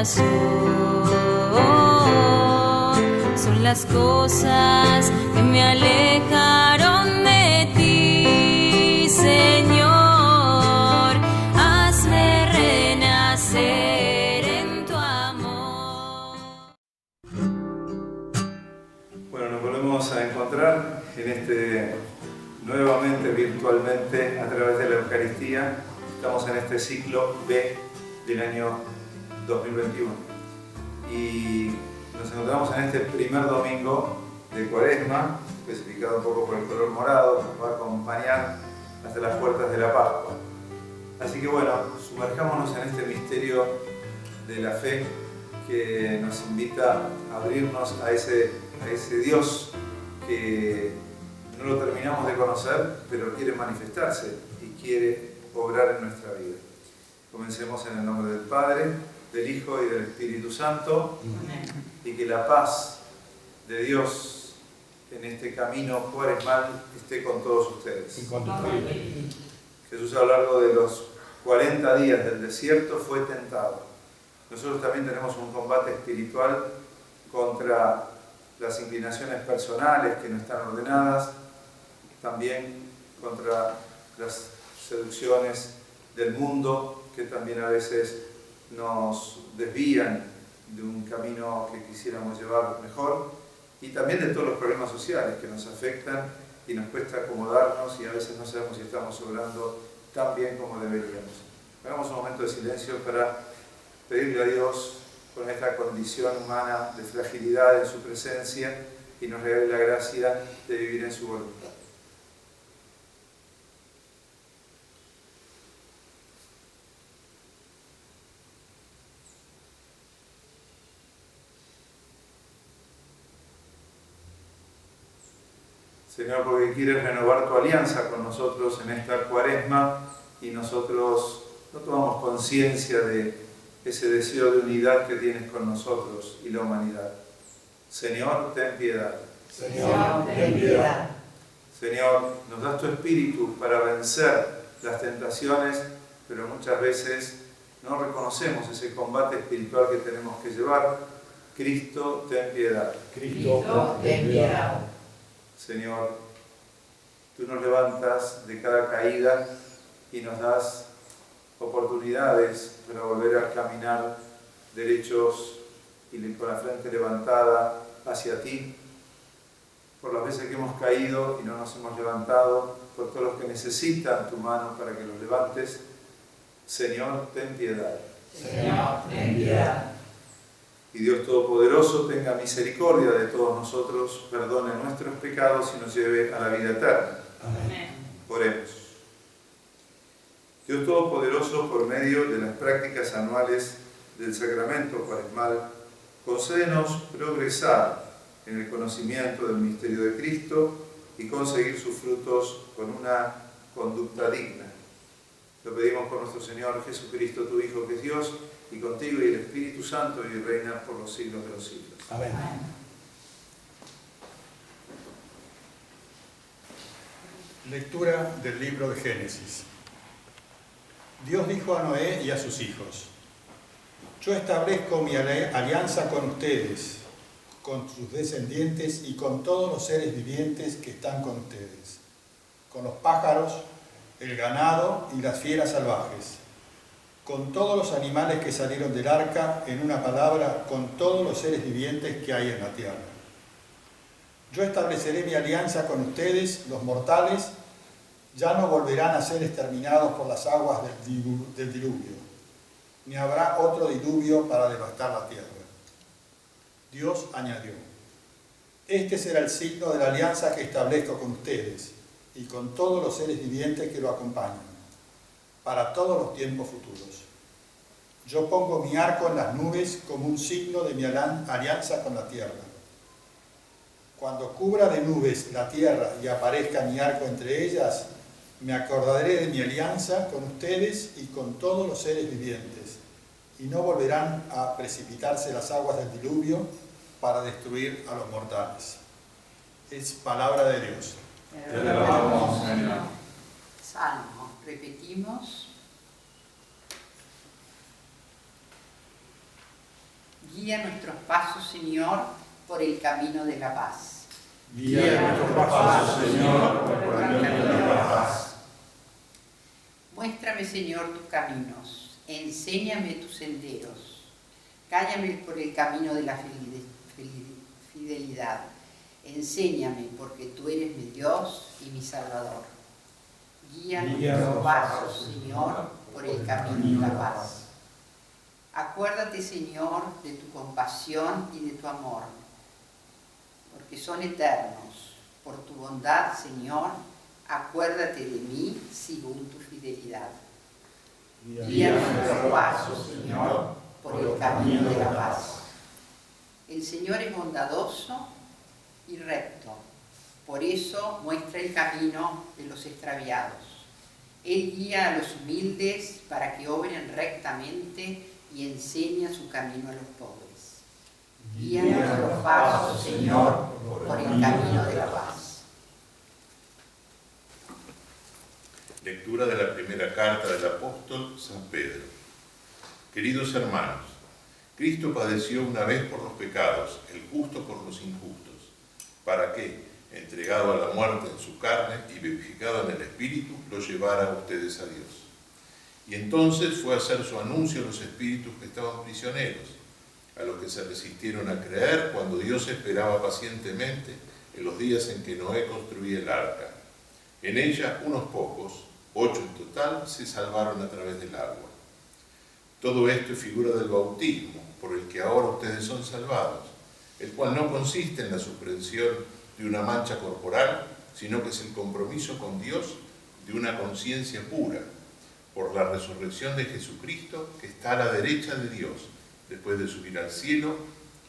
corazón. Son las cosas que me alejaron de ti, Señor. Hazme renacer en tu amor. Bueno, nos volvemos a encontrar nuevamente virtualmente a través de la Eucaristía. Estamos en este ciclo B del año 2021 y nos encontramos en este primer domingo de Cuaresma, especificado un poco por el color morado, que nos va a acompañar hasta las puertas de la Pascua. Así que bueno, sumerjámonos en este misterio de la fe que nos invita a abrirnos a ese Dios que no lo terminamos de conocer, pero quiere manifestarse y quiere obrar en nuestra vida. Comencemos en el nombre del Padre, del Hijo y del Espíritu Santo. Amén. Y que la paz de Dios en este camino cuaresmal esté con todos ustedes. Y con tu familia. Jesús a lo largo de los 40 días del desierto fue tentado. Nosotros también tenemos un combate espiritual contra las inclinaciones personales que no están ordenadas, también contra las seducciones del mundo que también a veces nos desvían de un camino que quisiéramos llevar mejor, y también de todos los problemas sociales que nos afectan y nos cuesta acomodarnos y a veces no sabemos si estamos obrando tan bien como deberíamos. Hagamos un momento de silencio para pedirle a Dios, con esta condición humana de fragilidad en su presencia, y nos regale la gracia de vivir en su voluntad. Señor, porque quieres renovar tu alianza con nosotros en esta Cuaresma y nosotros no tomamos conciencia de ese deseo de unidad que tienes con nosotros y la humanidad. Señor, ten piedad. Señor, ten piedad. Señor, nos das tu espíritu para vencer las tentaciones, pero muchas veces no reconocemos ese combate espiritual que tenemos que llevar. Cristo, ten piedad. Cristo, ten piedad. Señor, tú nos levantas de cada caída y nos das oportunidades para volver a caminar derechos y con la frente levantada hacia ti, por las veces que hemos caído y no nos hemos levantado, por todos los que necesitan tu mano para que los levantes. Señor, ten piedad. Señor, ten piedad. Y Dios Todopoderoso tenga misericordia de todos nosotros, perdone nuestros pecados y nos lleve a la vida eterna. Amén. Oremos. Dios Todopoderoso, por medio de las prácticas anuales del sacramento cuaresmal, concédenos progresar en el conocimiento del misterio de Cristo y conseguir sus frutos con una conducta digna. Lo pedimos por nuestro Señor Jesucristo, tu Hijo, que es Dios, y contigo y el Espíritu Santo, y reina por los siglos de los siglos. Amén. Lectura del libro de Génesis. Dios dijo a Noé y a sus hijos: Yo establezco mi alianza con ustedes, con sus descendientes y con todos los seres vivientes que están con ustedes, con los pájaros, el ganado y las fieras salvajes, con todos los animales que salieron del arca, en una palabra, con todos los seres vivientes que hay en la tierra. Yo estableceré mi alianza con ustedes, los mortales, ya no volverán a ser exterminados por las aguas del diluvio, ni habrá otro diluvio para devastar la tierra. Dios añadió: Este será el signo de la alianza que establezco con ustedes y con todos los seres vivientes que lo acompañan, para todos los tiempos futuros. Yo pongo mi arco en las nubes como un signo de mi alianza con la tierra. Cuando cubra de nubes la tierra y aparezca mi arco entre ellas, me acordaré de mi alianza con ustedes y con todos los seres vivientes, y no volverán a precipitarse las aguas del diluvio para destruir a los mortales. Es palabra de Dios. Te alabamos, Señor. Salmo, repetimos. Guía nuestros pasos, Señor, por el camino de la paz. Guía nuestros pasos, Señor, por el camino de la paz. Muéstrame, Señor, tus caminos, enséñame tus senderos. Cállame por el camino de la fidelidad. Enséñame, porque tú eres mi Dios y mi Salvador. Guía nuestros pasos, Señor, por el camino de la paz. Acuérdate, Señor, de tu compasión y de tu amor, porque son eternos. Por tu bondad, Señor, acuérdate de mí según tu fidelidad. Guía nuestros pasos, Señor, por el camino de la paz. El Señor es bondadoso y recto, por eso muestra el camino de los extraviados. Él guía a los humildes para que obren rectamente y enseña su camino a los pobres. Guía nuestros pasos, Señor, por el camino de la paz. Lectura de la primera carta del apóstol San Pedro. Queridos hermanos, Cristo padeció una vez por los pecados, el justo por los injustos, para que, entregado a la muerte en su carne y vivificado en el Espíritu, lo llevara a ustedes a Dios. Y entonces fue a hacer su anuncio a los espíritus que estaban prisioneros, a los que se resistieron a creer cuando Dios esperaba pacientemente en los días en que Noé construía el arca. En ella unos pocos, 8 en total, se salvaron a través del agua. Todo esto es figura del bautismo, por el que ahora ustedes son salvados, el cual no consiste en la supresión de una mancha corporal, sino que es el compromiso con Dios de una conciencia pura, por la resurrección de Jesucristo, que está a la derecha de Dios, después de subir al cielo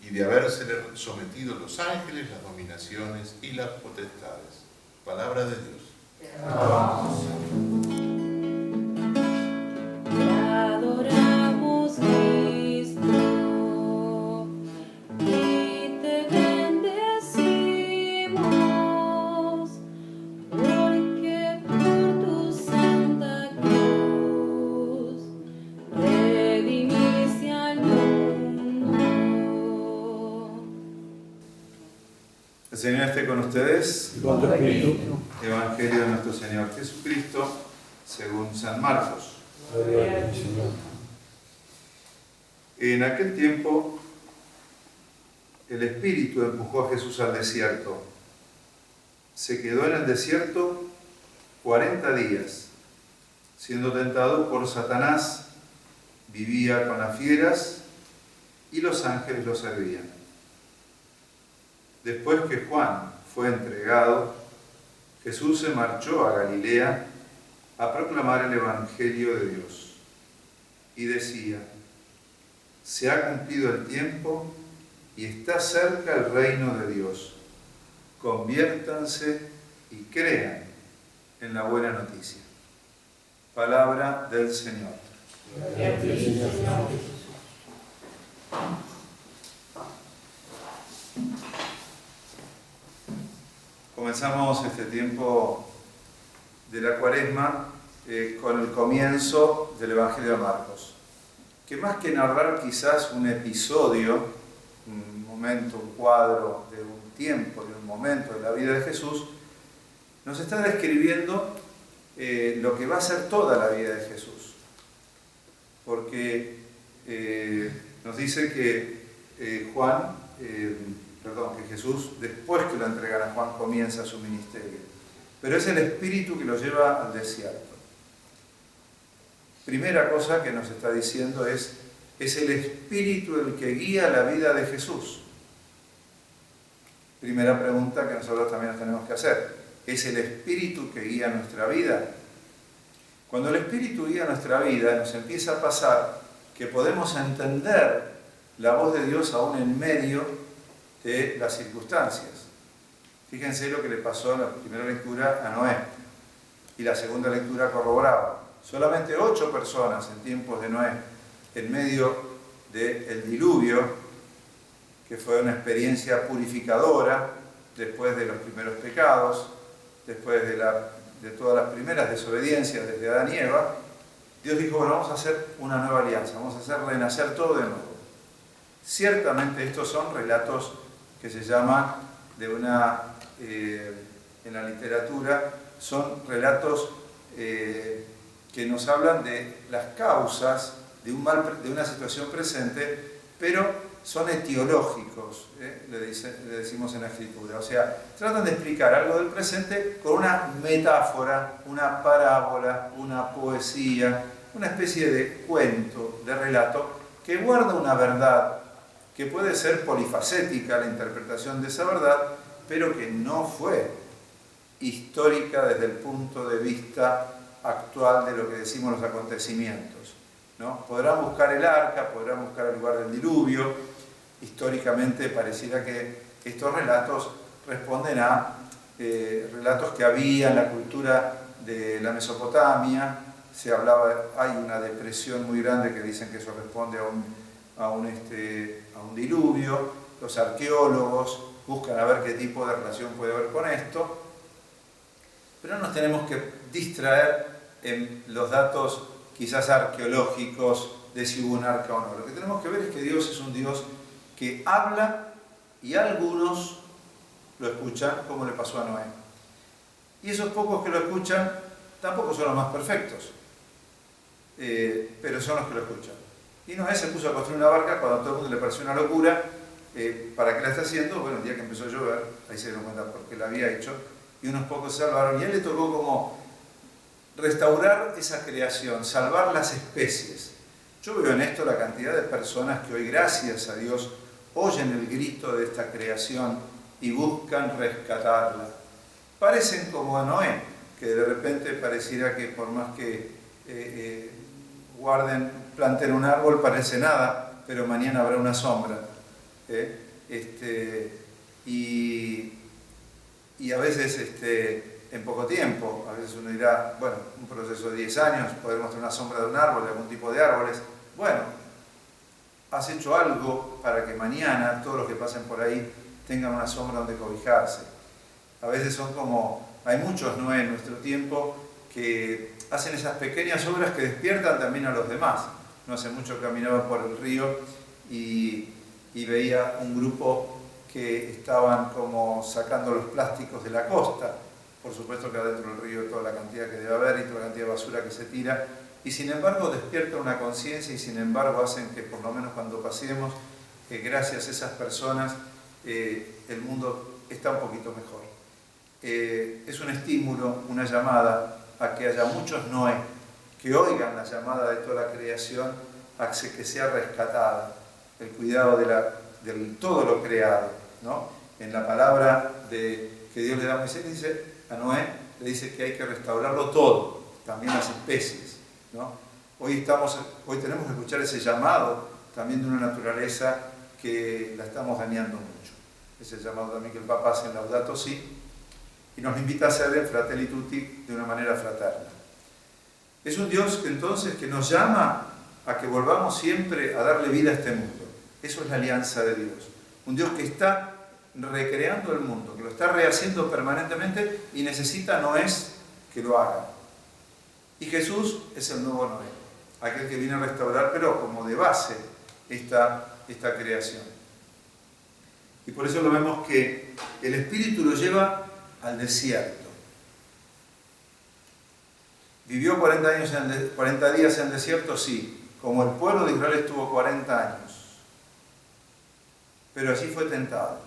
y de haberse sometido los ángeles, las dominaciones y las potestades. Palabra de Dios. Te adoramos, Cristo, y te bendecimos, porque por tu santa cruz redimiste al mundo. El Señor esté con ustedes. Con tu espíritu. Evangelio de nuestro Señor Jesucristo, según San Marcos. En aquel tiempo, el Espíritu empujó a Jesús al desierto. Se quedó en el desierto 40 días, siendo tentado por Satanás. Vivía con las fieras y los ángeles lo servían. Después que Juan fue entregado, Jesús se marchó a Galilea a proclamar el Evangelio de Dios. Y decía: se ha cumplido el tiempo y está cerca el reino de Dios. Conviértanse y crean en la buena noticia. Palabra del Señor. Comenzamos este tiempo de la Cuaresma con el comienzo del Evangelio de Marcos, que más que narrar quizás un episodio, un momento, un cuadro de un tiempo, de un momento de la vida de Jesús, nos está describiendo lo que va a ser toda la vida de Jesús. Porque nos dice que que Jesús, después que lo entregan a Juan, comienza su ministerio. Pero es el Espíritu que lo lleva al desierto. Primera cosa que nos está diciendo es el Espíritu el que guía la vida de Jesús. Primera pregunta que nosotros también nos tenemos que hacer. ¿Es el Espíritu que guía nuestra vida? Cuando el Espíritu guía nuestra vida, nos empieza a pasar que podemos entender la voz de Dios aún en medio de las circunstancias. Fíjense lo que le pasó en la primera lectura a Noé, y la segunda lectura corroboraba. Solamente 8 personas en tiempos de Noé, en medio del diluvio, que fue una experiencia purificadora después de los primeros pecados, después de todas las primeras desobediencias desde Adán y Eva. Dios dijo: bueno, vamos a hacer una nueva alianza, vamos a hacer renacer todo de nuevo. Ciertamente estos son relatos que se llaman en la literatura, son relatos que nos hablan de las causas de una situación presente, pero son etiológicos, le decimos en la escritura. O sea, tratan de explicar algo del presente con una metáfora, una parábola, una poesía, una especie de cuento, de relato, que guarda una verdad, que puede ser polifacética la interpretación de esa verdad, pero que no fue histórica desde el punto de vista actual de lo que decimos los acontecimientos, ¿no? Podrán buscar el arca, podrán buscar el lugar del diluvio. Históricamente pareciera que estos relatos responden a relatos que había en la cultura de la Mesopotamia. Hay una depresión muy grande que dicen que eso responde a un diluvio. Los arqueólogos buscan a ver qué tipo de relación puede haber con esto, pero no nos tenemos que distraer en los datos quizás arqueológicos de si hubo un arca o no. Lo que tenemos que ver es que Dios es un Dios que habla y algunos lo escuchan, como le pasó a Noé. Y esos pocos que lo escuchan tampoco son los más perfectos, pero son los que lo escuchan. Y Noé se puso a construir una barca cuando a todo el mundo le pareció una locura. ¿Para qué la está haciendo? Bueno, el día que empezó a llover, ahí se dieron cuenta porque la había hecho, y unos pocos se salvaron. Y a él le tocó como restaurar esa creación, salvar las especies. Yo veo en esto la cantidad de personas que hoy, gracias a Dios, oyen el grito de esta creación y buscan rescatarla. Parecen como a Noé, que de repente pareciera que por más que planten un árbol, parece nada, pero mañana habrá una sombra. Y a veces en poco tiempo, a veces uno dirá, bueno, un proceso de 10 años, podremos tener una sombra de un árbol, de algún tipo de árboles. Bueno, has hecho algo para que mañana todos los que pasen por ahí tengan una sombra donde cobijarse. A veces hay muchos Noé en nuestro tiempo que hacen esas pequeñas obras que despiertan también a los demás. No hace mucho caminaba por el río y veía un grupo que estaban como sacando los plásticos de la costa. Por supuesto que adentro del río toda la cantidad que debe haber y toda la cantidad de basura que se tira. Y sin embargo despierta una conciencia y sin embargo hacen que por lo menos cuando pasemos, gracias a esas personas, el mundo está un poquito mejor. Es un estímulo, una llamada a que haya muchos Noé que oigan la llamada de toda la creación a que sea rescatada, el cuidado de todo lo creado, ¿no? En la palabra que Dios le da a Moisés, dice a Noé, le dice que hay que restaurarlo todo, también las especies, ¿no? Hoy tenemos que escuchar ese llamado también de una naturaleza que la estamos dañando mucho. Ese llamado también que el Papa hace en Laudato Si, y nos invita a hacer en Fratelli Tutti de una manera fraterna. Es un Dios que nos llama a que volvamos siempre a darle vida a este mundo. Eso es la alianza de Dios. Un Dios que está recreando el mundo, que lo está rehaciendo permanentemente y necesita Noés que lo haga. Y Jesús es el nuevo Noé, aquel que viene a restaurar, pero como de base, esta creación. Y por eso lo vemos que el Espíritu lo lleva al desierto. ¿Vivió 40 días en el desierto? Sí, como el pueblo de Israel estuvo 40 años. Pero allí fue tentado.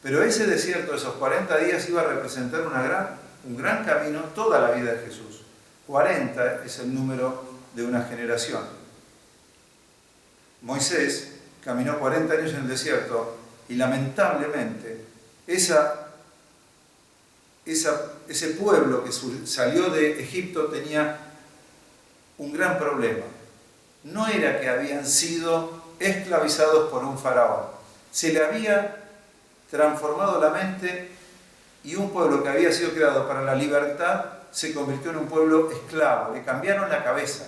Pero ese desierto, esos 40 días, iba a representar un gran camino toda la vida de Jesús. 40 es el número de una generación. Moisés caminó 40 años en el desierto y lamentablemente ese pueblo que salió de Egipto tenía un gran problema. No era que habían sido esclavizados por un faraón. Se le había transformado la mente y un pueblo que había sido creado para la libertad se convirtió en un pueblo esclavo. Le cambiaron la cabeza.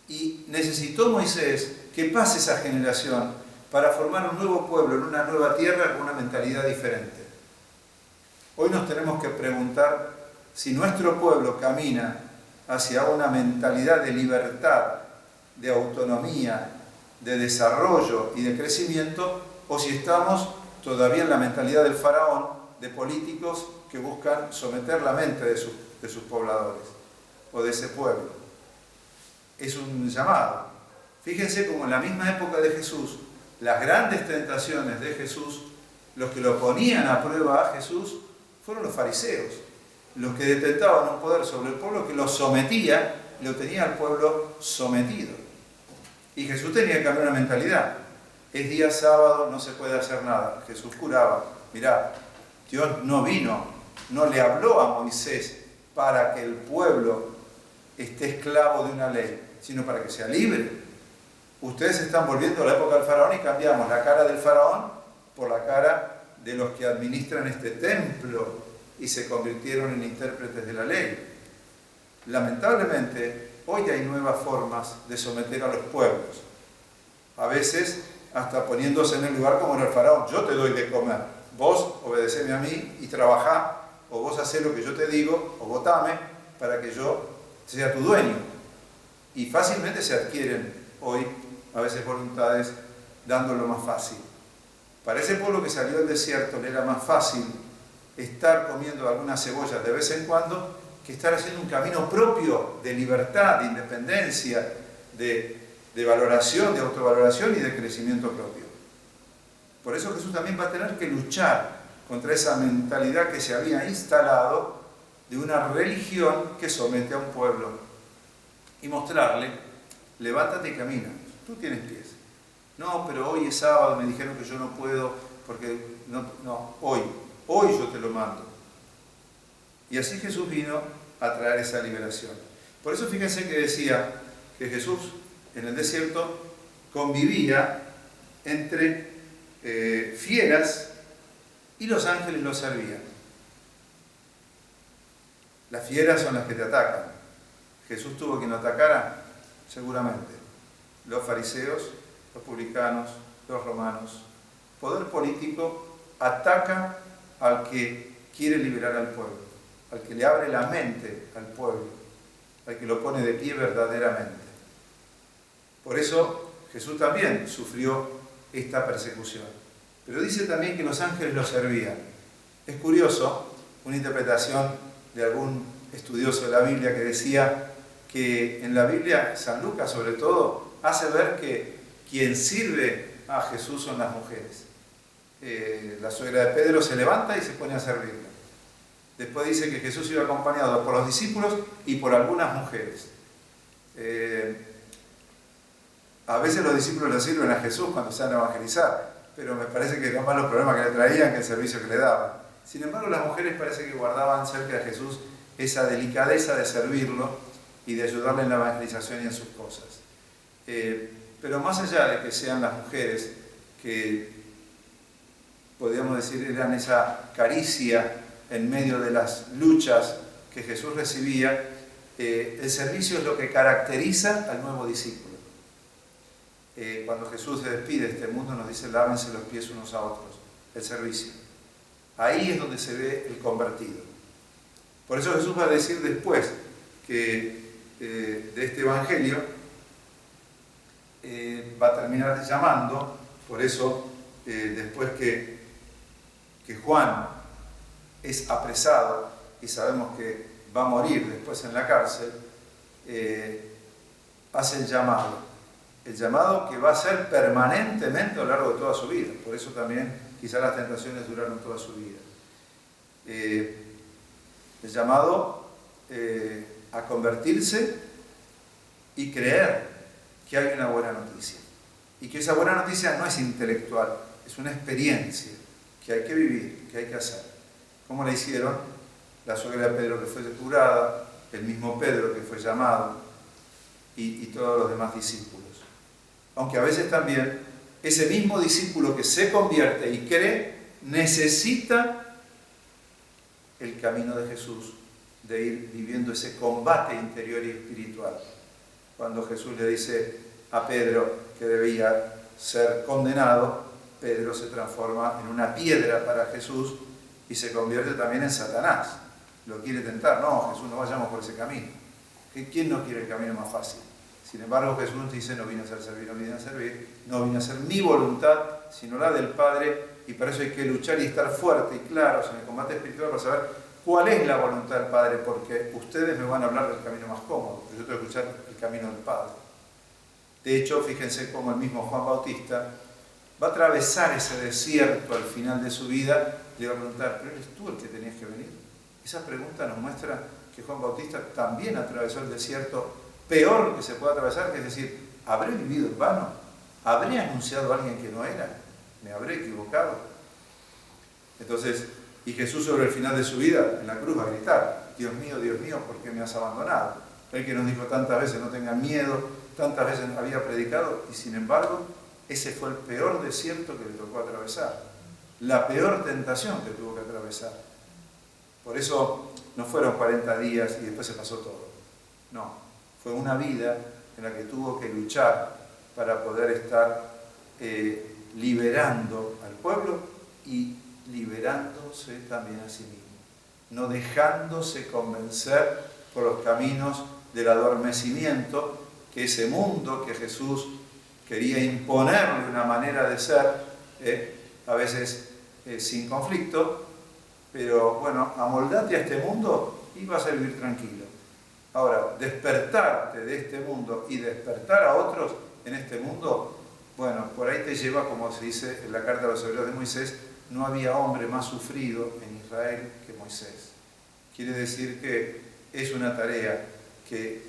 Y necesitó Moisés que pase esa generación para formar un nuevo pueblo en una nueva tierra con una mentalidad diferente. Hoy nos tenemos que preguntar si nuestro pueblo camina hacia una mentalidad de libertad, de autonomía, de desarrollo y de crecimiento, o si estamos todavía en la mentalidad del faraón, de políticos que buscan someter la mente de sus pobladores o de ese pueblo. Es un llamado. Fíjense como en la misma época de Jesús, las grandes tentaciones de Jesús, los que lo ponían a prueba a Jesús, fueron los fariseos, los que detentaban un poder sobre el pueblo que lo sometía, lo tenía al pueblo sometido. Y Jesús tenía que cambiar una mentalidad. Es día sábado, no se puede hacer nada. Jesús curaba. Mirá, Dios no vino, no le habló a Moisés para que el pueblo esté esclavo de una ley, sino para que sea libre. Ustedes están volviendo a la época del faraón y cambiamos la cara del faraón por la cara de los que administran este templo y se convirtieron en intérpretes de la ley. Lamentablemente, hoy hay nuevas formas de someter a los pueblos. A veces hasta poniéndose en el lugar como era el faraón. Yo te doy de comer, vos obedeceme a mí y trabajá, o vos hacés lo que yo te digo, o votame para que yo sea tu dueño. Y fácilmente se adquieren hoy a veces voluntades dándolo más fácil. Para ese pueblo que salió del desierto le era más fácil estar comiendo algunas cebollas de vez en cuando que estar haciendo un camino propio de libertad, de independencia, de valoración, de autovaloración y de crecimiento propio. Por eso Jesús también va a tener que luchar contra esa mentalidad que se había instalado de una religión que somete a un pueblo y mostrarle, levántate y camina, tú tienes pies. No, pero hoy es sábado, me dijeron que yo no puedo, porque hoy yo te lo mando. Y así Jesús vino a traer esa liberación. Por eso fíjense que decía que Jesús en el desierto convivía entre fieras y los ángeles lo servían. Las fieras son las que te atacan. Jesús tuvo quien lo atacara, seguramente. Los fariseos, los publicanos, los romanos. Poder político ataca al que quiere liberar al pueblo, al que le abre la mente al pueblo, al que lo pone de pie verdaderamente. Por eso Jesús también sufrió esta persecución. Pero dice también que los ángeles lo servían. Es curioso, una interpretación de algún estudioso de la Biblia que decía que en la Biblia, San Lucas sobre todo, hace ver que quien sirve a Jesús son las mujeres. La suegra de Pedro se levanta y se pone a servirle. Después dice que Jesús iba acompañado por los discípulos y por algunas mujeres. A veces los discípulos le sirven a Jesús cuando se van a evangelizar, pero me parece que eran más los problemas que le traían que el servicio que le daban. Sin embargo, las mujeres parece que guardaban cerca de Jesús esa delicadeza de servirlo y de ayudarle en la evangelización y en sus cosas. Pero más allá de que sean las mujeres que, podríamos decir, eran esa caricia en medio de las luchas que Jesús recibía, el servicio es lo que caracteriza al nuevo discípulo. Cuando Jesús se despide de este mundo nos dice lávense los pies unos a otros, el servicio. Ahí es donde se ve el convertido. Por eso Jesús va a decir después que de este evangelio va a terminar llamando, por eso después que Juan es apresado y sabemos que va a morir después en la cárcel, hace el llamado que va a ser permanentemente a lo largo de toda su vida. Por eso también quizás las tentaciones duraron toda su vida. El llamado a convertirse y creer que hay una buena noticia. Y que esa buena noticia no es intelectual, es una experiencia que hay que vivir, que hay que hacer. ¿Cómo la hicieron? La suegra de Pedro que fue curada, el mismo Pedro que fue llamado y todos los demás discípulos. Aunque a veces también ese mismo discípulo que se convierte y cree necesita el camino de Jesús, de ir viviendo ese combate interior y espiritual. Cuando Jesús le dice a Pedro que debía ser condenado, Pedro se transforma en una piedra para Jesús y se convierte también en Satanás. Lo quiere tentar. No, Jesús, no vayamos por ese camino. ¿Quién no quiere el camino más fácil? Sin embargo, Jesús dice, no vine a ser servir, no vine a servir, no vine a hacer mi voluntad, sino la del Padre, y para eso hay que luchar y estar fuerte y claros en el combate espiritual para saber cuál es la voluntad del Padre, porque ustedes me van a hablar del camino más cómodo, pero yo tengo que escuchar el camino del Padre. De hecho, fíjense cómo el mismo Juan Bautista va a atravesar ese desierto al final de su vida y le va a preguntar, ¿pero eres tú el que tenías que venir? Esa pregunta nos muestra que Juan Bautista también atravesó el desierto peor que se puede atravesar, que es decir, ¿habré vivido en vano? ¿Habré anunciado a alguien que no era? ¿Me habré equivocado? Entonces, y Jesús sobre el final de su vida, en la cruz, va a gritar, Dios mío, ¿por qué me has abandonado? El que nos dijo tantas veces, no tengan miedo, tantas veces había predicado, y sin embargo, ese fue el peor desierto que le tocó atravesar, la peor tentación que tuvo que atravesar. Por eso no fueron 40 días y después se pasó todo. No, fue una vida en la que tuvo que luchar para poder estar liberando al pueblo y liberándose también a sí mismo, no dejándose convencer por los caminos del adormecimiento, que ese mundo que Jesús quería imponerle una manera de ser, a veces sin conflicto, pero bueno, amoldate a este mundo y vas a vivir tranquilo. Ahora, despertarte de este mundo y despertar a otros en este mundo, bueno, por ahí te lleva, como se dice en la carta a los Hebreos de Moisés, no había hombre más sufrido en Israel que Moisés. Quiere decir que es una tarea que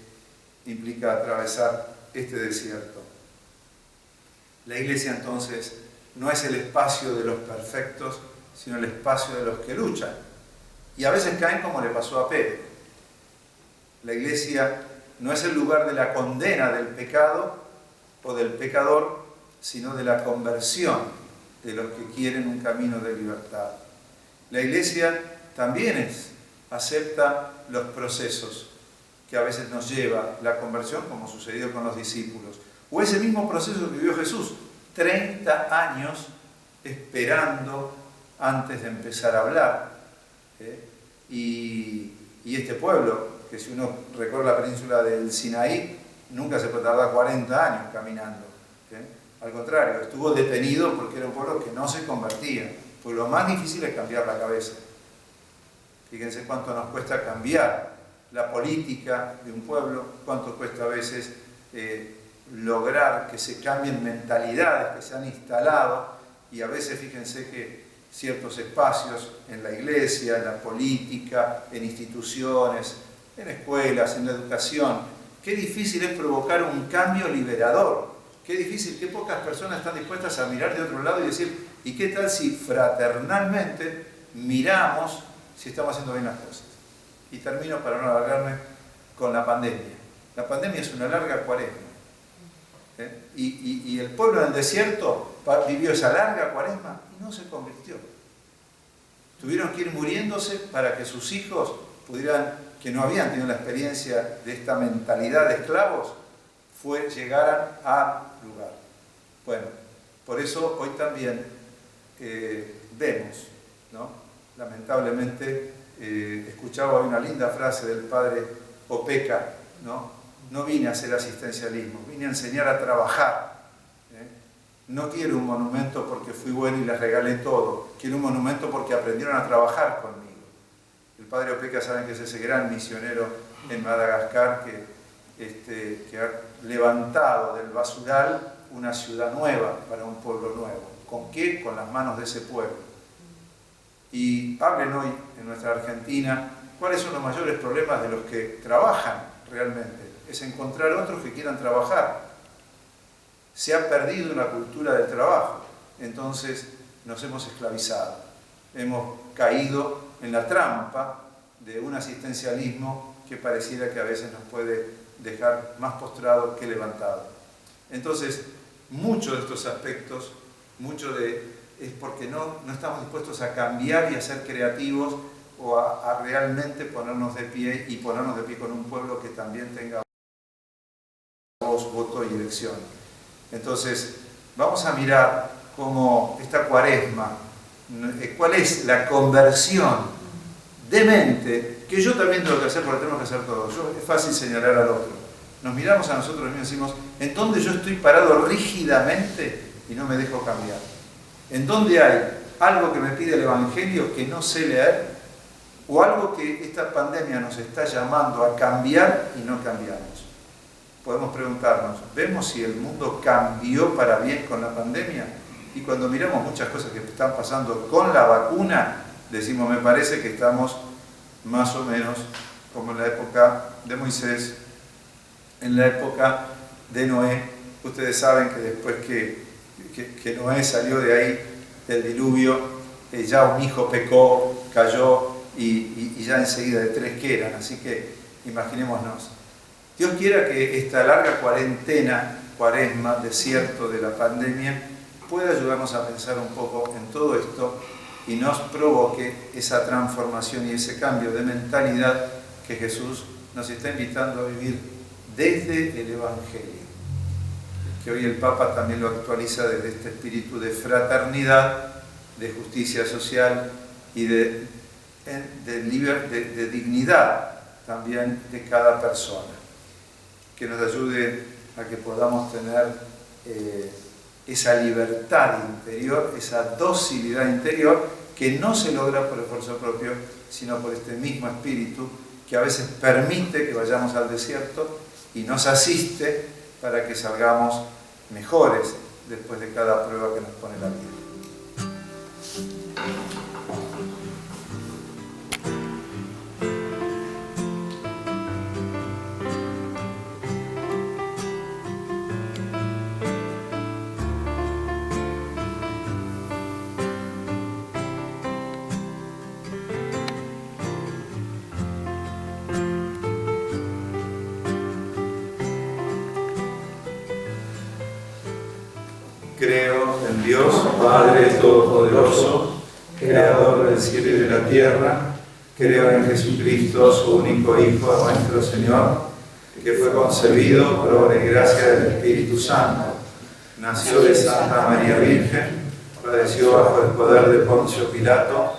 implica atravesar este desierto. La iglesia entonces no es el espacio de los perfectos, sino el espacio de los que luchan. Y a veces caen como le pasó a Pedro. La iglesia no es el lugar de la condena del pecado o del pecador, sino de la conversión de los que quieren un camino de libertad. La iglesia también acepta los procesos que a veces nos lleva la conversión, como sucedió con los discípulos. O ese mismo proceso que vivió Jesús, 30 años esperando antes de empezar a hablar. Y este pueblo, que si uno recorre la península del Sinaí, nunca se puede tardar 40 años caminando. Al contrario, estuvo detenido porque era un pueblo que no se convertía. Pues lo más difícil es cambiar la cabeza. Fíjense cuánto nos cuesta cambiar la política de un pueblo, cuánto cuesta a veces lograr que se cambien mentalidades que se han instalado, y a veces fíjense que ciertos espacios en la iglesia, en la política, en instituciones, en escuelas, en la educación, qué difícil es provocar un cambio liberador. Qué difícil, qué pocas personas están dispuestas a mirar de otro lado y decir, ¿y qué tal si fraternalmente miramos si estamos haciendo bien las cosas? Y termino, para no alargarme, con la pandemia. La pandemia es una larga cuaresma. Y el pueblo en el desierto vivió esa larga cuaresma y no se convirtió. Tuvieron que ir muriéndose para que sus hijos pudieran, que no habían tenido la experiencia de esta mentalidad de esclavos, llegaran al lugar. Bueno, por eso hoy también vemos, ¿no? Lamentablemente, escuchaba hoy una linda frase del padre Opeka, ¿no? No vine a hacer asistencialismo, vine a enseñar a trabajar. No quiero un monumento porque fui bueno y les regalé todo, quiero un monumento porque aprendieron a trabajar conmigo. El padre Opeka, saben que es ese gran misionero en Madagascar que ha levantado del basural una ciudad nueva para un pueblo nuevo. ¿Con qué? Con las manos de ese pueblo. Y hablen hoy en nuestra Argentina cuáles son los mayores problemas de los que trabajan realmente. Es encontrar otros que quieran trabajar. Se ha perdido la cultura del trabajo, entonces nos hemos esclavizado. Hemos caído en la trampa de un asistencialismo que pareciera que a veces nos puede dejar más postrado que levantado. Entonces, muchos de estos aspectos, es porque no estamos dispuestos a cambiar y a ser creativos o a realmente ponernos de pie y ponernos de pie con un pueblo que también tenga voz, voto y elección. Entonces, vamos a mirar cómo esta cuaresma, cuál es la conversión de mente, que yo también tengo que hacer porque tenemos que hacer todo. Es fácil señalar al otro. nos miramos a nosotros mismos y decimos, ¿en dónde yo estoy parado rígidamente y no me dejo cambiar? ¿En dónde hay algo que me pide el Evangelio que no sé leer? ¿O algo que esta pandemia nos está llamando a cambiar y no cambiamos? Podemos preguntarnos, ¿vemos si el mundo cambió para bien con la pandemia? Y cuando miramos muchas cosas que están pasando con la vacuna, decimos, me parece que estamos más o menos como en la época de Moisés, en la época de Noé. Ustedes saben que después que Noé salió de ahí, del diluvio, ya un hijo pecó, cayó y ya enseguida de 3 que eran. Así que imaginémonos. Dios quiera que esta larga cuaresma, desierto de la pandemia, pueda ayudarnos a pensar un poco en todo esto y nos provoque esa transformación y ese cambio de mentalidad que Jesús nos está invitando a vivir desde el Evangelio. Que hoy el Papa también lo actualiza desde este espíritu de fraternidad, de justicia social y de dignidad también de cada persona. Que nos ayude a que podamos tener esa libertad interior, esa docilidad interior que no se logra por esfuerzo propio, sino por este mismo espíritu que a veces permite que vayamos al desierto y nos asiste para que salgamos mejores después de cada prueba que nos pone la vida. Creo en Dios, Padre Todopoderoso, Creador del cielo y de la tierra. Creo en Jesucristo, su único Hijo, nuestro Señor, que fue concebido por obra y gracia del Espíritu Santo. Nació de Santa María Virgen, padeció bajo el poder de Poncio Pilato,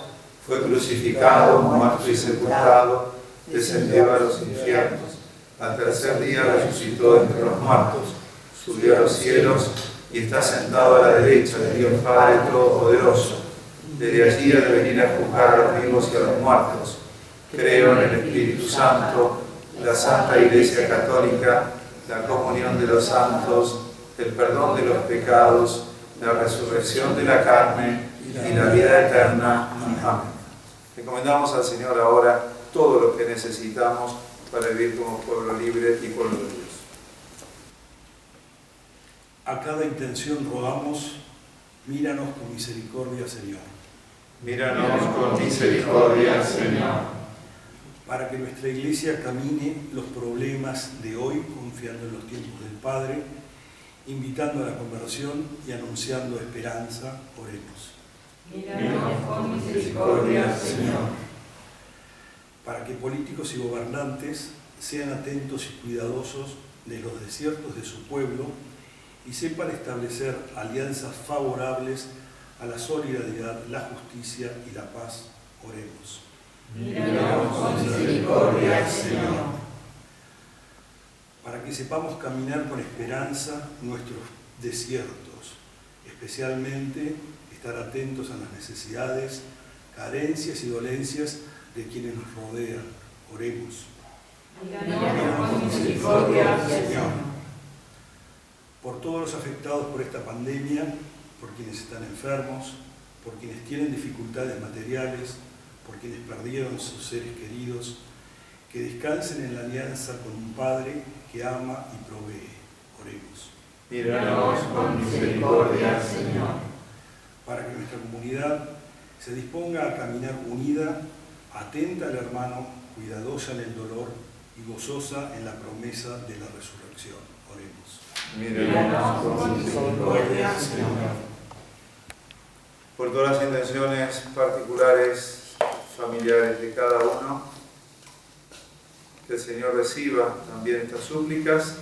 fue crucificado, muerto y sepultado, descendió a los infiernos. Al tercer día resucitó entre los muertos, subió a los cielos y está sentado a la derecha de Dios Padre Todopoderoso. Desde allí ha de venir a juzgar a los vivos y a los muertos. Creo en el Espíritu Santo, la Santa Iglesia Católica, la comunión de los santos, el perdón de los pecados, la resurrección de la carne y la vida eterna. Amén. Encomendamos al Señor ahora todo lo que necesitamos para vivir como pueblo libre y pueblo de Dios. A cada intención rogamos, míranos con misericordia, Señor. Míranos con misericordia, Señor. Para que nuestra Iglesia camine los problemas de hoy confiando en los tiempos del Padre, invitando a la conversión y anunciando esperanza, oremos. Míranos con misericordia, Señor. Para que políticos y gobernantes sean atentos y cuidadosos de los desiertos de su pueblo y sepan establecer alianzas favorables a la solidaridad, la justicia y la paz, oremos. Míranos con misericordia, Señor. Para que sepamos caminar con esperanza nuestros desiertos, especialmente estar atentos a las necesidades, carencias y dolencias de quienes nos rodean, oremos. Míranos con misericordia, Señor. Por todos los afectados por esta pandemia, por quienes están enfermos, por quienes tienen dificultades materiales, por quienes perdieron sus seres queridos, que descansen en la alianza con un Padre que ama y provee. Oremos. Míranos con misericordia, Señor. Para que nuestra comunidad se disponga a caminar unida, atenta al hermano, cuidadosa en el dolor y gozosa en la promesa de la resurrección. Oremos. Míranos con misericordia, Señor. Por todas las intenciones particulares, familiares de cada uno, que el Señor reciba también estas súplicas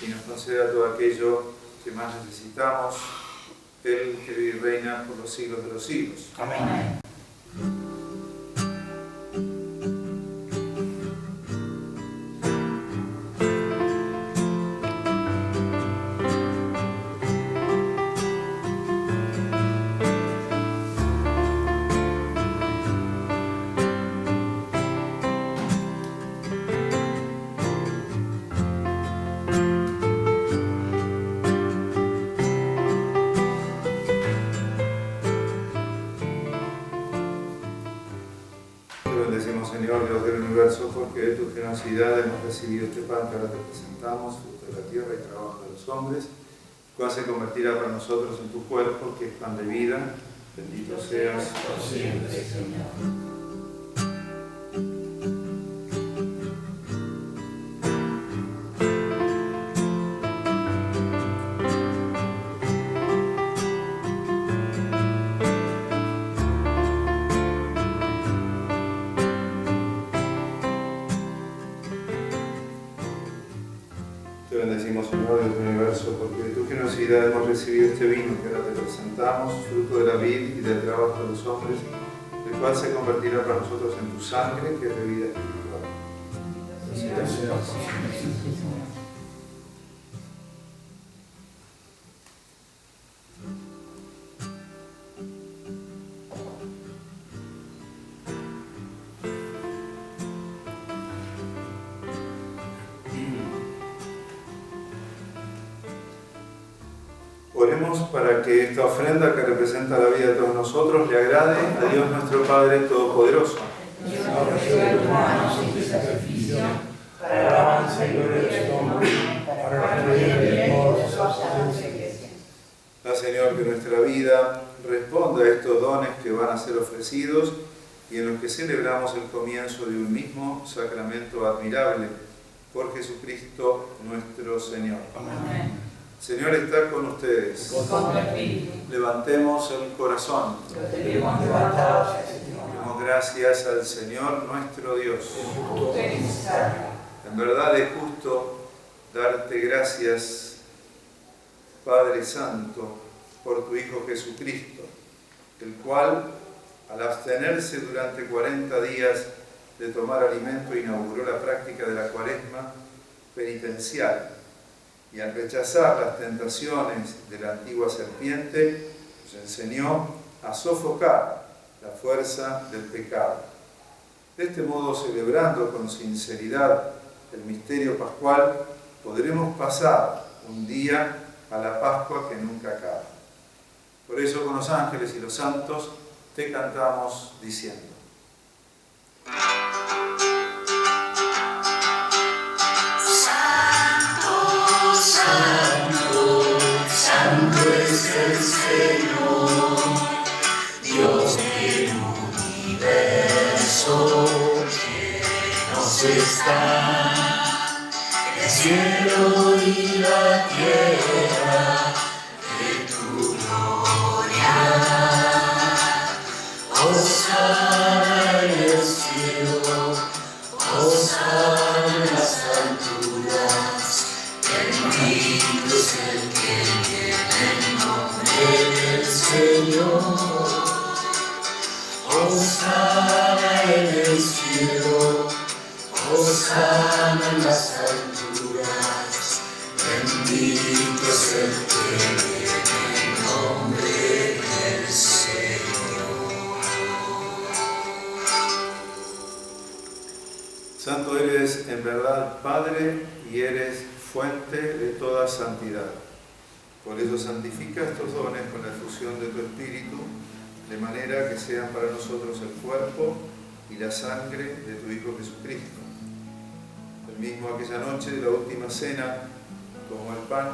y nos conceda todo aquello que más necesitamos, Él que vive y reina por los siglos de los siglos. Amén. Señor Dios del universo, porque de tu generosidad hemos recibido este pan que ahora te presentamos, fruto de la tierra y trabajo de los hombres, cual se convertirá para nosotros en tu cuerpo, que es pan de vida. Bendito seas por siempre, Señor. Te bendecimos, Señor del universo, porque de tu generosidad hemos recibido este vino que ahora te presentamos, fruto de la vid y del trabajo de los hombres, el cual se convertirá para nosotros en tu sangre, que es de vida espiritual. Oremos para que esta ofrenda que representa la vida de todos nosotros le agrade a Dios nuestro Padre Todopoderoso. Señor, recibe tu mano este sacrificio, para la alabanza y gloria de tu nombre, para el bien de todos los santos de iglesia. Da, Señor, que nuestra vida responda a estos dones que van a ser ofrecidos y en los que celebramos el comienzo de un mismo sacramento admirable por Jesucristo nuestro Señor. Amén. Señor está con ustedes. Con tu espíritu. Levantemos el corazón. Lo tenemos levantado hacia el Señor. Demos gracias al Señor nuestro Dios. Tú eres sabio. En verdad es justo darte gracias, Padre Santo, por tu Hijo Jesucristo, el cual, al abstenerse durante 40 días de tomar alimento, inauguró la práctica de la Cuaresma penitencial, y al rechazar las tentaciones de la antigua serpiente, nos enseñó a sofocar la fuerza del pecado. De este modo, celebrando con sinceridad el misterio pascual, podremos pasar un día a la Pascua que nunca acaba. Por eso, con los ángeles y los santos, te cantamos diciendo: Santo es el Señor, Dios del universo, llenos están el cielo y la tierra de tu gloria. Hosana en el cielo, hosana en las alturas, bendito es el que viene en nombre del Señor. Hosana en el cielo, hosana en las alturas, bendito es el que viene en nombre del Señor. Santo eres en verdad, Padre, y eres fuente de toda santidad. Por eso santifica estos dones con la efusión de tu Espíritu, de manera que sean para nosotros el cuerpo y la sangre de tu Hijo Jesucristo. El mismo aquella noche de la última cena, tomó el pan,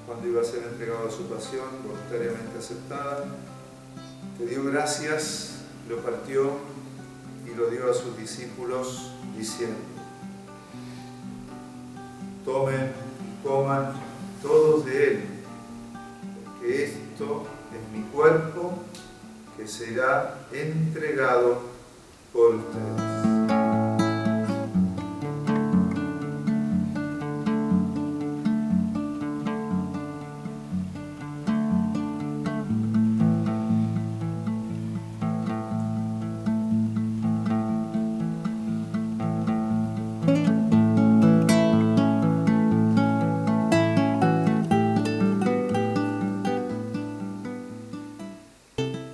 cuando iba a ser entregado a su pasión, voluntariamente aceptada, te dio gracias, lo partió y lo dio a sus discípulos, diciendo: tomen y coman todos de él, porque esto es mi cuerpo que será entregado por ustedes.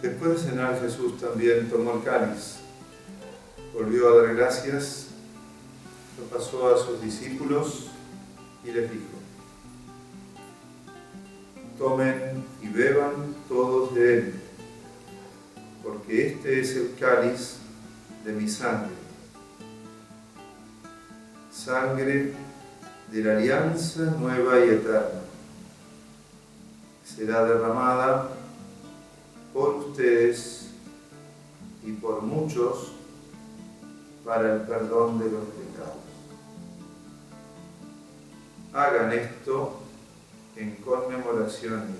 Después de cenar, Jesús también tomó el cáliz, volvió a dar gracias, lo pasó a sus discípulos y les dijo: tomen y beban todos de él, porque este es el cáliz de mi sangre, sangre de la alianza nueva y eterna. Será derramada por ustedes y por muchos para el perdón de los pecados. Hagan esto en conmemoración mía.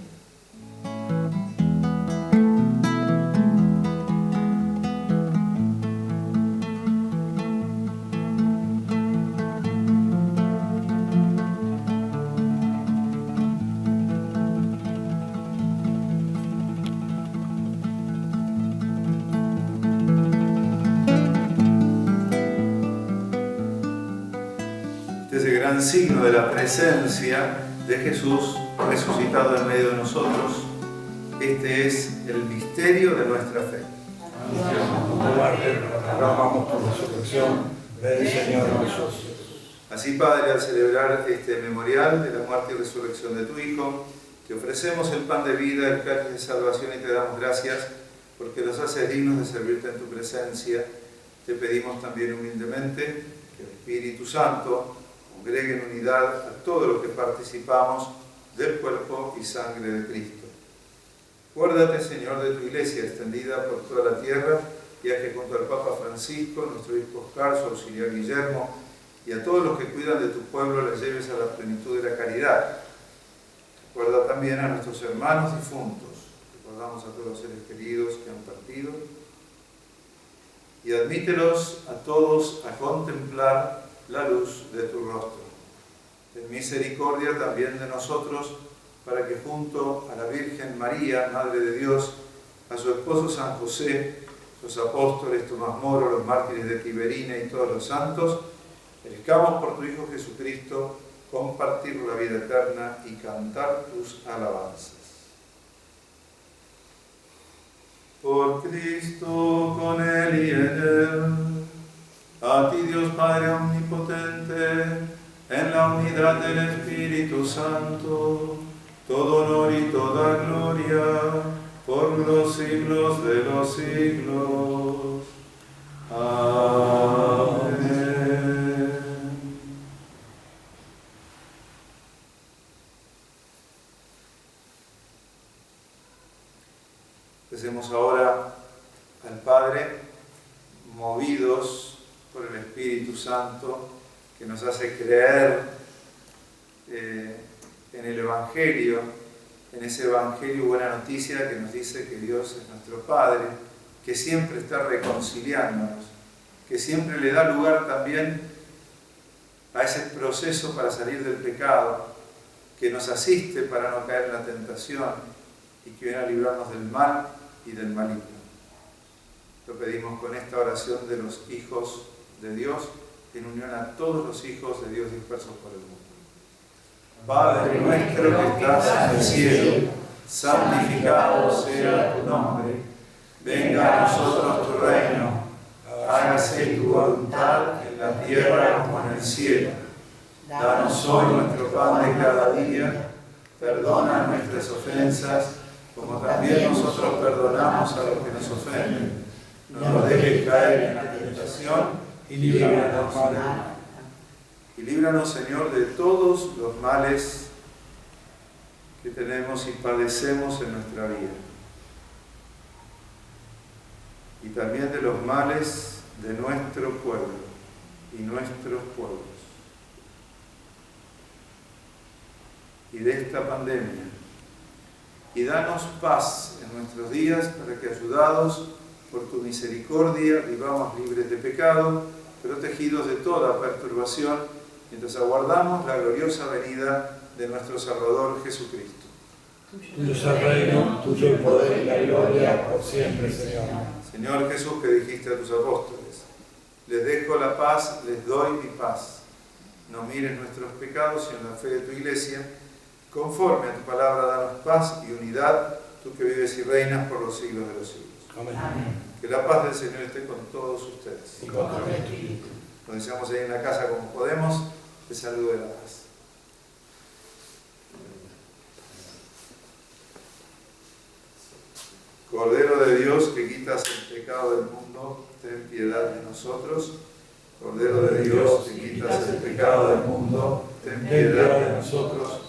Gran signo de la presencia de Jesús resucitado en medio de nosotros. Este es el misterio de nuestra fe. Proclamamos tu resurrección. Ven, Señor Jesús. Así, Padre, al celebrar este memorial de la muerte y resurrección de tu Hijo, te ofrecemos el pan de vida, el cáliz de salvación y te damos gracias porque nos haces dignos de servirte en tu presencia. Te pedimos también humildemente que el Espíritu Santo congregue en unidad a todos los que participamos del cuerpo y sangre de Cristo. Acuérdate, Señor, de tu Iglesia extendida por toda la tierra y haz que junto al Papa Francisco, nuestro obispo Oscar, su auxiliar Guillermo y a todos los que cuidan de tu pueblo les lleves a la plenitud de la caridad. Recuerda también a nuestros hermanos difuntos, recordamos a todos los seres queridos que han partido y admítelos a todos a contemplar la luz de tu rostro. Ten misericordia también de nosotros, para que junto a la Virgen María, Madre de Dios, a su esposo San José, los apóstoles Tomás Moro, los mártires de Tiberina y todos los santos, merezcamos por tu Hijo Jesucristo compartir la vida eterna y cantar tus alabanzas. Por Cristo, con Él y en Él, a ti, Dios Padre Omnipotente, en la unidad del Espíritu Santo, todo honor y toda gloria, por los siglos de los siglos. Amén. Recemos ahora al Padre, movidos por el Espíritu Santo, que nos hace creer en el Evangelio, en ese Evangelio buena noticia que nos dice que Dios es nuestro Padre, que siempre está reconciliándonos, que siempre le da lugar también a ese proceso para salir del pecado, que nos asiste para no caer en la tentación y que viene a librarnos del mal y del maligno. Lo pedimos con esta oración de los hijos de Dios, en unión a todos los hijos de Dios dispersos por el mundo. Padre nuestro que estás en el cielo, santificado sea tu nombre. Venga a nosotros tu reino. Hágase tu voluntad en la tierra como en el cielo. Danos hoy nuestro pan de cada día. Perdona nuestras ofensas, como también nosotros perdonamos a los que nos ofenden. No nos dejes caer en la tentación y líbranos del mal. Y líbranos, Señor, de todos los males que tenemos y padecemos en nuestra vida. Y también de los males de nuestro pueblo y nuestros pueblos. Y de esta pandemia. Y danos paz en nuestros días para que, ayudados por tu misericordia, vivamos libres de pecado, protegidos de toda perturbación, mientras aguardamos la gloriosa venida de nuestro Salvador Jesucristo. Tuyo es el reino, tuyo el poder y la gloria por siempre, Señor. Señor Jesús, que dijiste a tus apóstoles, les dejo la paz, les doy mi paz. No mires nuestros pecados, sino la fe de tu Iglesia. Conforme a tu palabra, danos paz y unidad, tú que vives y reinas por los siglos de los siglos. Amén. Que la paz del Señor esté con todos ustedes. Y con tu espíritu. Nos deseamos ahí en la casa como podemos. Te saludo de la paz. Cordero de Dios, que quitas el pecado del mundo, ten piedad de nosotros. Cordero de Dios, que quitas el pecado del mundo, ten piedad de nosotros.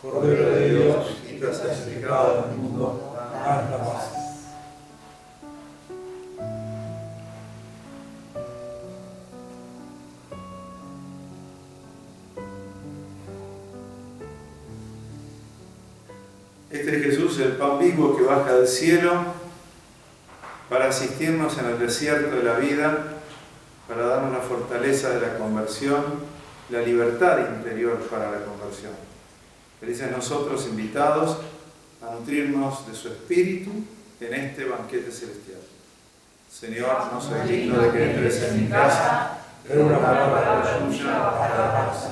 Cordero de Dios, que quitas el pecado del mundo, danos la paz. Este es Jesús, el pan vivo que baja del cielo para asistirnos en el desierto de la vida, para darnos la fortaleza de la conversión, la libertad interior para la conversión. Felices nosotros invitados a nutrirnos de su espíritu en este banquete celestial. Señor, no soy digno de que entres en mi casa, pero una palabra tuya para la paz.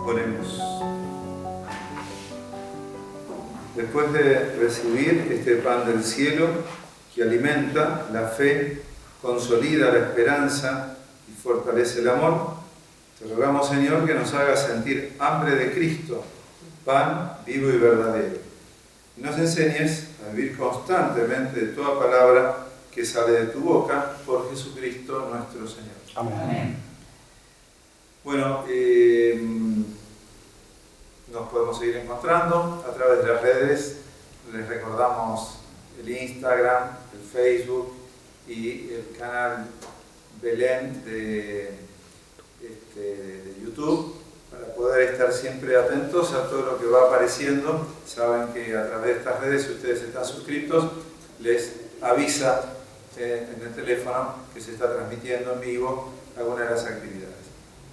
Oremos. Después de recibir este pan del cielo que alimenta la fe, consolida la esperanza y fortalece el amor, te rogamos, Señor, que nos hagas sentir hambre de Cristo, pan vivo y verdadero, y nos enseñes a vivir constantemente de toda palabra que sale de tu boca, por Jesucristo nuestro Señor. Amén. Bueno, nos podemos seguir encontrando a través de las redes. Les recordamos el Instagram, el Facebook y el canal Belén de YouTube, para poder estar siempre atentos a todo lo que va apareciendo. Saben que a través de estas redes, si ustedes están suscritos, les avisa en el teléfono que se está transmitiendo en vivo alguna de las actividades.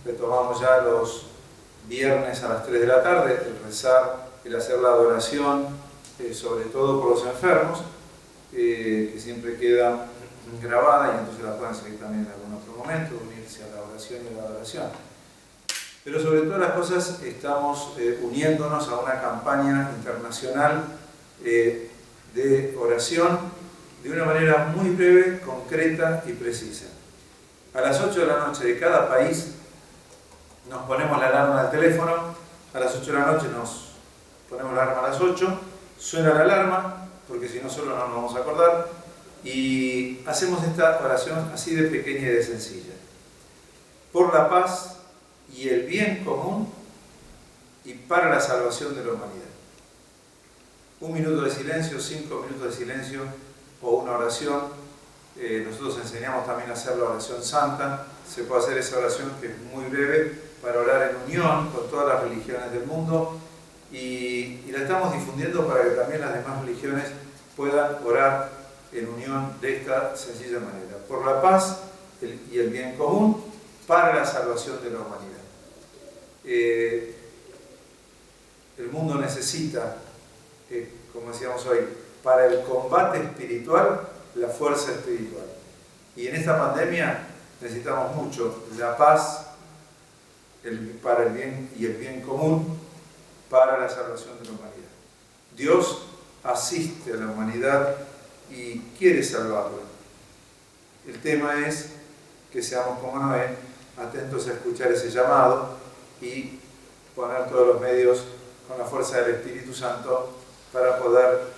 Retomamos ya los viernes a las 3 de la tarde, el rezar, el hacer la adoración, sobre todo por los enfermos, que siempre queda grabada y entonces la pueden seguir también en algún otro momento, unirse a la oración y a la adoración. Pero sobre todas las cosas estamos uniéndonos a una campaña internacional de oración de una manera muy breve, concreta y precisa. A las 8 de la noche de cada país nos ponemos la alarma del teléfono, a las 8 de la noche nos ponemos la alarma a las 8, suena la alarma, porque si no solo no nos vamos a acordar, y hacemos esta oración así de pequeña y de sencilla. Por la paz y el bien común y para la salvación de la humanidad. 1 minuto de silencio, 5 minutos de silencio o una oración. Nosotros enseñamos también a hacer la oración santa, se puede hacer esa oración que es muy breve para orar en unión con todas las religiones del mundo y la estamos difundiendo para que también las demás religiones puedan orar en unión de esta sencilla manera. Por la paz y el bien común para la salvación de la humanidad. El mundo necesita, como decíamos hoy, para el combate espiritual, la fuerza espiritual. Y en esta pandemia necesitamos mucho la paz para el bien y el bien común para la salvación de la humanidad. Dios asiste a la humanidad y quiere salvarla. El tema es que seamos como Noé, atentos a escuchar ese llamado y poner todos los medios con la fuerza del Espíritu Santo para poder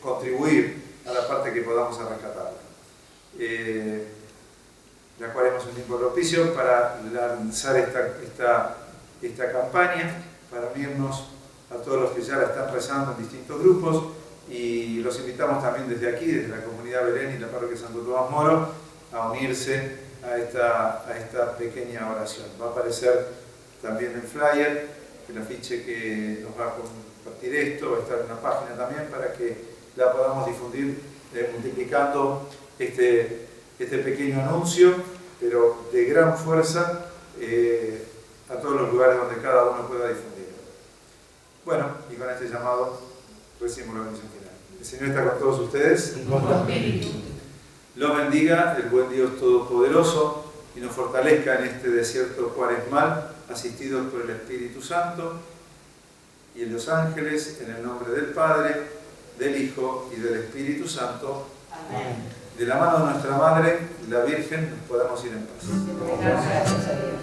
contribuir a la parte que podamos a rescatarla. La Cuaresma es un tiempo propicio para lanzar esta campaña, para unirnos a todos los que ya la están rezando en distintos grupos y los invitamos también desde aquí, desde la comunidad Belén y la parroquia Santo Tomás Moro, a unirse a esta pequeña oración. Va a aparecer también el flyer, el afiche que nos va a compartir esto, va a estar en una página también para que la podamos difundir multiplicando este pequeño anuncio, pero de gran fuerza a todos los lugares donde cada uno pueda difundir. Bueno, y con este llamado recibimos la bendición final. El Señor está con todos ustedes. Los bendiga el buen Dios Todopoderoso y nos fortalezca en este desierto cuaresmal, asistidos por el Espíritu Santo y en los ángeles, en el nombre del Padre, del Hijo y del Espíritu Santo. Amén. De la mano de nuestra Madre, la Virgen, nos podamos ir en paz. Gracias a Dios.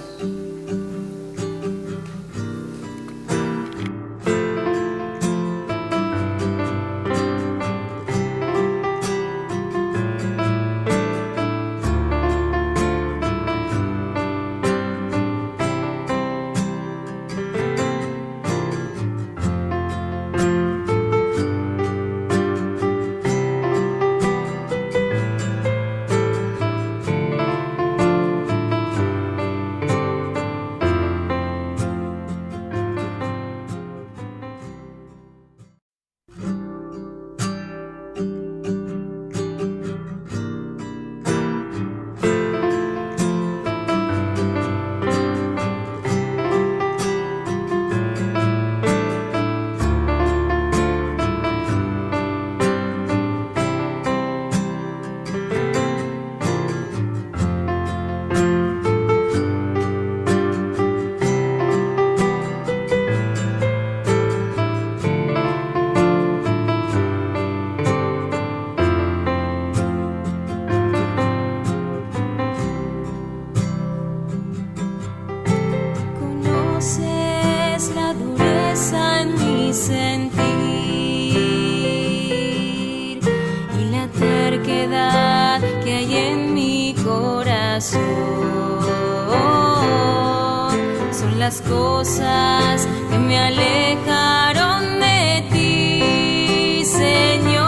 Las cosas que me alejaron de ti, Señor,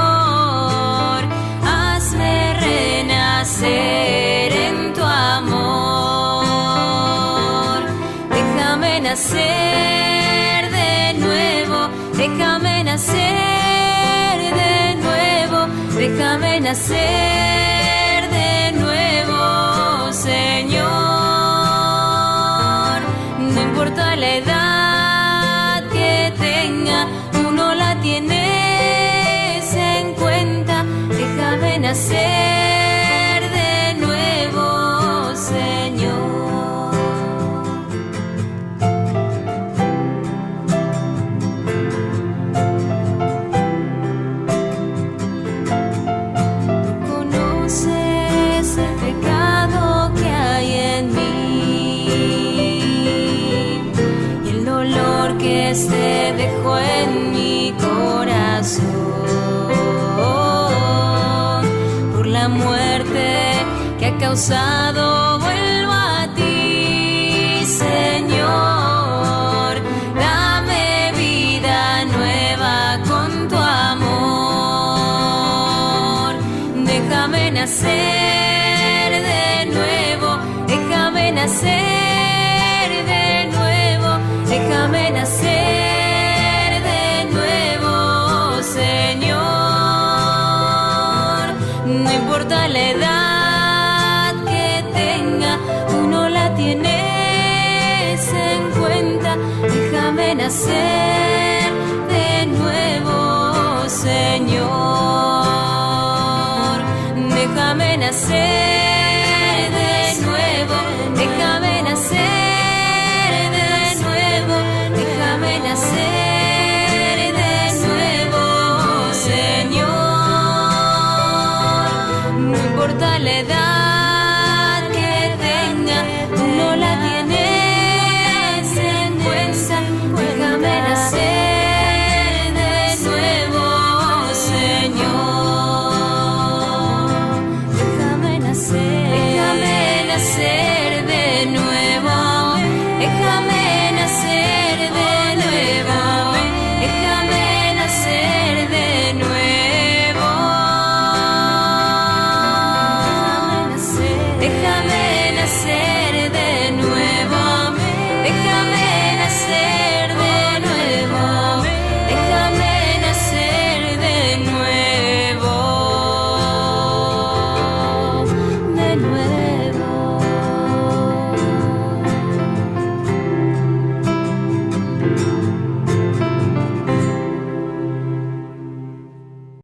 hazme renacer en tu amor. Déjame nacer de nuevo, déjame nacer de nuevo, déjame nacer de nuevo, Señor. No importa la edad que tenga, tú no la tienes en cuenta. Déjame nacer de nuevo, Señor. Tú conoces el pecado que hay en mí, que se dejó en mi corazón por la muerte que ha causado. Vuelvo a ti, Señor, dame vida nueva con tu amor. Déjame nacer de nuevo, déjame nacer de nuevo, déjame nacer de nuevo, Señor. No importa la edad que tenga, tú no la tienes en cuenta, déjame nacer